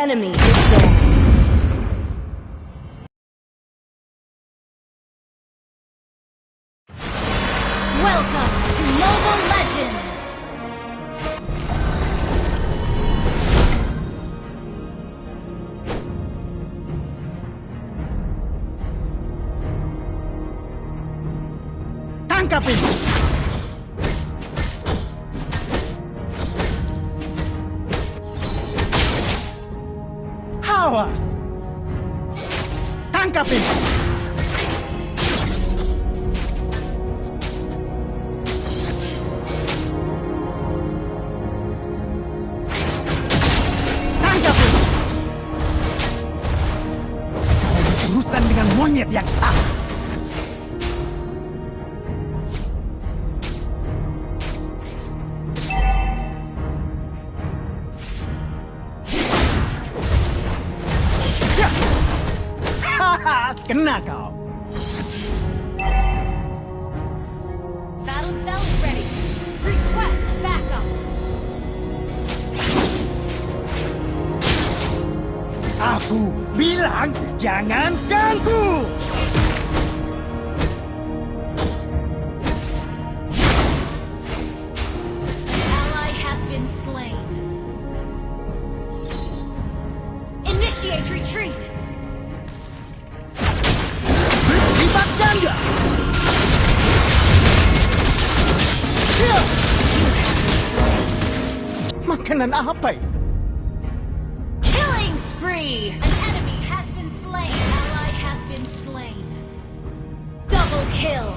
enemy is dead. Welcome to Mobile Legends! Tangkap ini! Awas! Tangkap ini! Tangkap ini! Kau berurusan dengan monyet yang salah. Kena kau. Battle spell ready. Request backup. Aku bilang jangan ganggu. Ally has been slain. Initiate retreat. Lipat ganda. Makanan apa itu? Killing spree. An enemy has been slain. Ally has been slain. Double kill.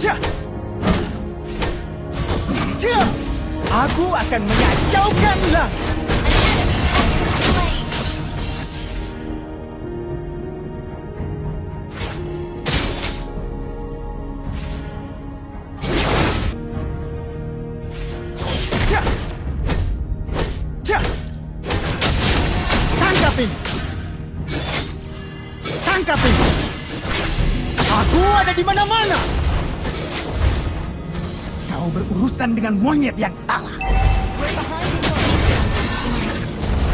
Cah! Cah! Aku akan mengacaukan lah. An enemy has been slain. Cah! Cah! Tangkap ini! Tangkap ini! Aku ada di mana-mana! Kau berurusan dengan monyet yang salah. We're behind the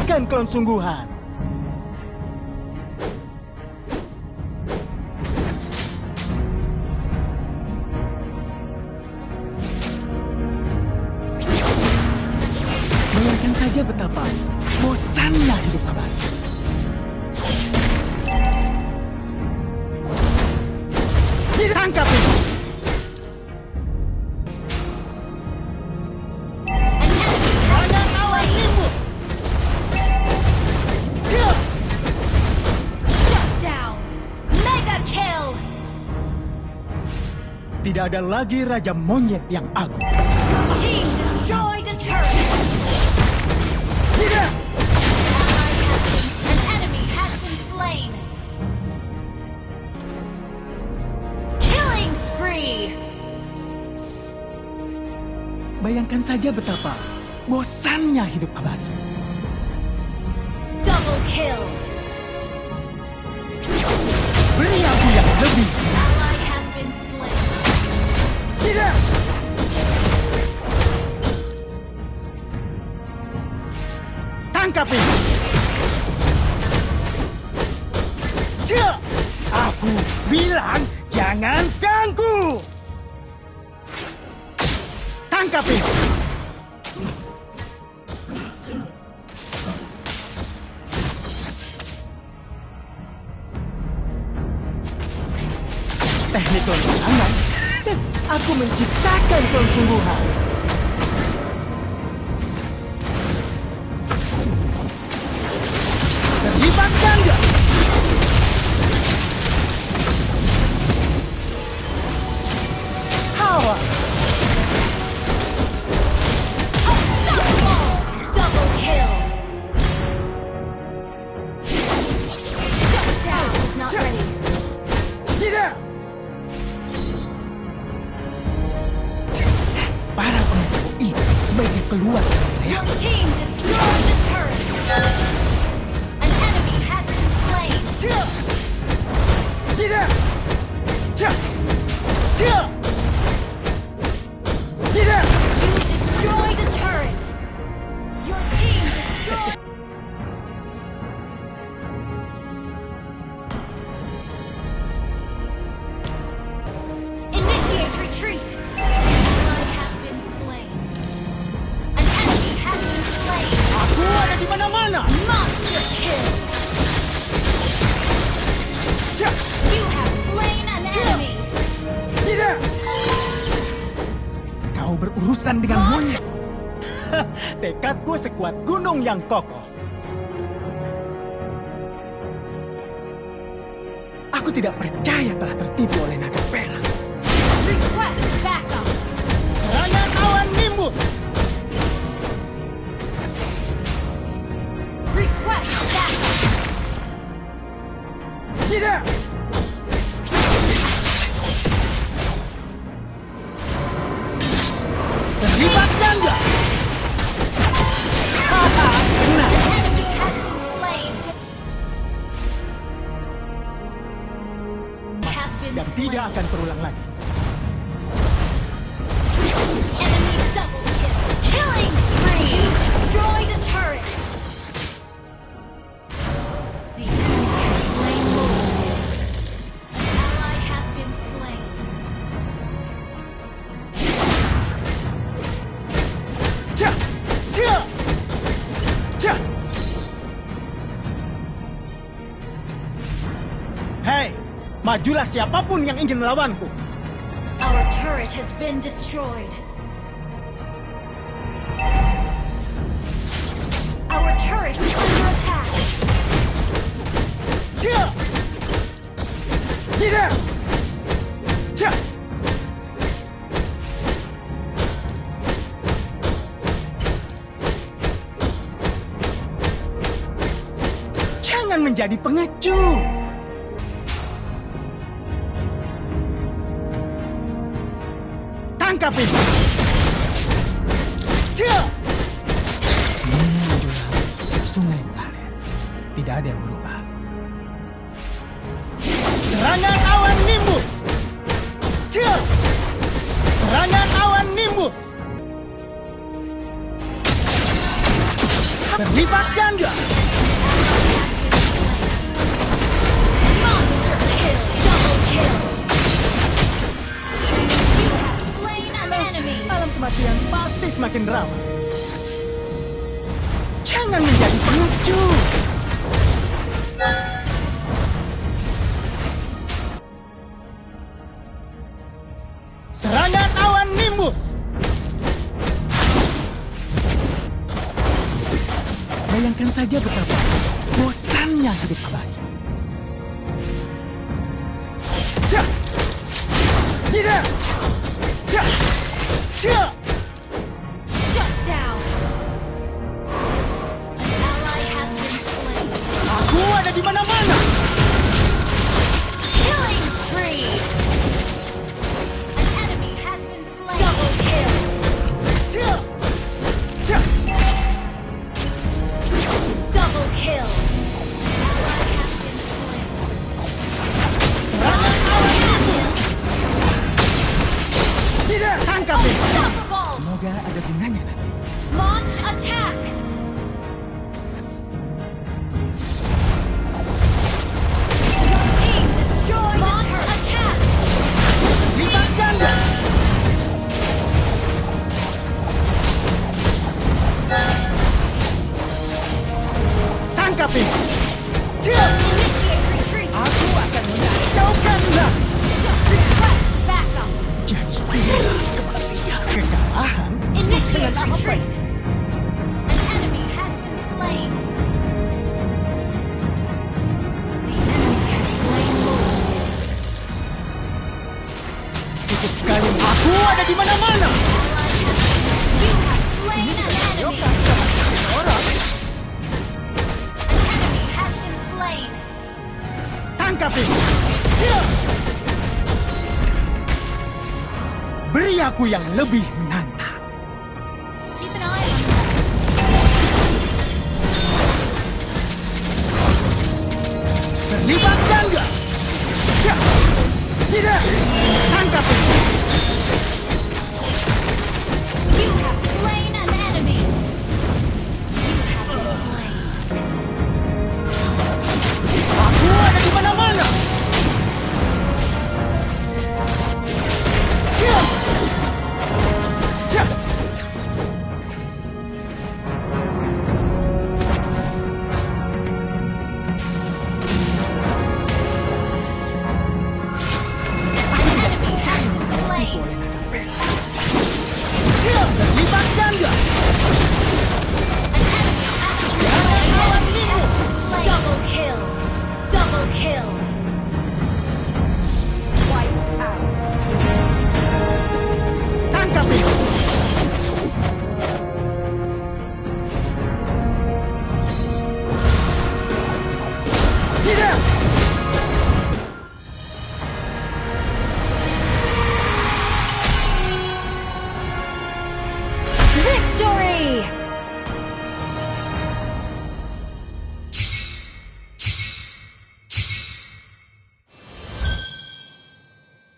Kan klon sungguhan. Bayangkan saja betapa bosannya hidup abadi. Tangkap ini! Jangan lawan imut! Shut down. Mega kill. Tidak ada lagi Raja Monyet yang agung. Team destroyed a turret. Tidak! An enemy has been slain. Killing spree. Bayangkan saja betapa bosannya hidup abadi. Double kill. Beri aku yang lebih. Ally has been slain. Tidak! Tangkap ini! Cek! Aku bilang jangan ganggu! Tangkap ini! Teknik kelangsungan. Aku menciptakan kelangsungan. Terlibat ganda. Hawa. Unstoppable. Double kill. Shut down. Not ready. Tidak. Para pembunuh ini sebaiknya keluar dari area. Your team destroyed the turret. An enemy has been slain. Tidak. Tidak. Tidak. Tidak. Tidak. ada di mana-mana. Monster kill. You have slain an enemy. Tidak. Kau berurusan dengan monyet. Tekadku sekuat gunung yang kokoh. Aku tidak percaya telah tertipu oleh naga perak. Request backup. Serangan awan nimbus. Request backup. Tidak. Terlibat ganda. An enemy has been slain. Has been Dan tidak slain. akan terulang lagi. Enemy double kill. Killing spree. Destroy the turret. The enemy has slain Lord. An ally has been slain. Cah! Cah! Cah! Hei, majulah siapapun yang ingin melawanku. Our turret has been destroyed. Our turret is under attack. Cah! Tidak! Cah! Jangan menjadi pengecut. Tangkap ini. Cah! Sungai mengalir. Tidak ada yang berubah. Serangan awan nimbus. Cah! Serangan awan nimbus. Terlibat ganda. Monster kill. Double kill. You have slain an enemy. Malam kematian pasti semakin drama. Jangan menjadi pengecut. Serangan awan nimbus. Bayangkan saja betapa bosannya hidup abadi. Cah! Tidak! Cah! Cah! Shut down. An ally has been slain. Aku ada di mana-mana. Killing spree. An enemy has been slain. Double kill. Cah! Cah! Double kill. An ally has been slain. Serangan awan nimbus. Tidak! Tangkap ini. Unstoppable. Semoga ada gunanya nanti. Launch attack. Your team destroyed the turret. Attack. Libat ganda. Tangkap ini. Cah! Initiate retreat. Aku akan mengacaukanlah. Just request backup. Jadi kekalahan. Initiate Dengan apa? retreat. An enemy has been slain. The enemy has slain Lord. Cukup sekali. Aku ada di mana-mana. You have slain an enemy. An enemy has been slain. Tangkap ini. Cah! Beri aku yang lebih menantang. Keep an eye on them. Terlibat ganda. Cah! Tidak. Tangkap ini. You have slain an enemy. You have been slain. Aku ada di mana-mana. Cah! Cah! Tidak!